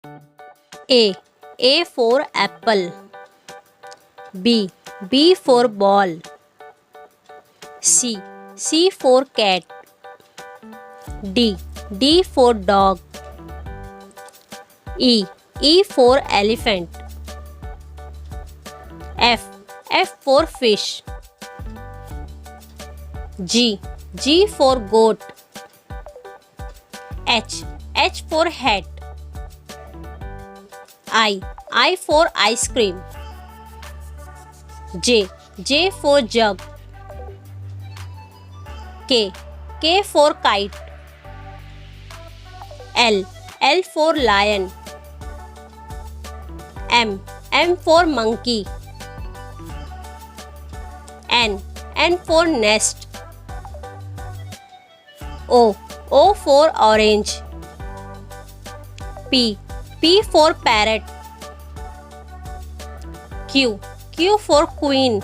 A for apple. B for ball. C for cat. D for dog. E for elephant. F for fish. G for goat. H for hat. I for ice cream. J for jug. K for kite. L for lion. M for monkey. N for nest. O for orange. P for parrot. Q for queen.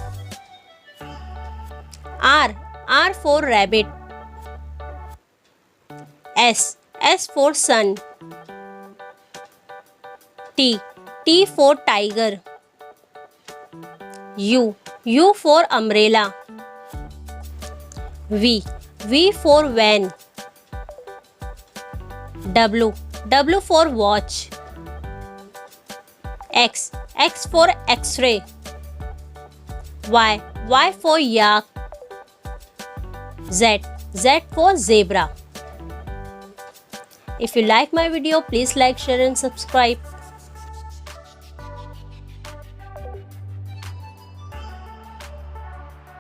R for rabbit. S for sun. T for tiger. U for umbrella. V for van. W for watch. X for X-ray. Y for yak. Z for zebra. If you like my video, please like, share and subscribe.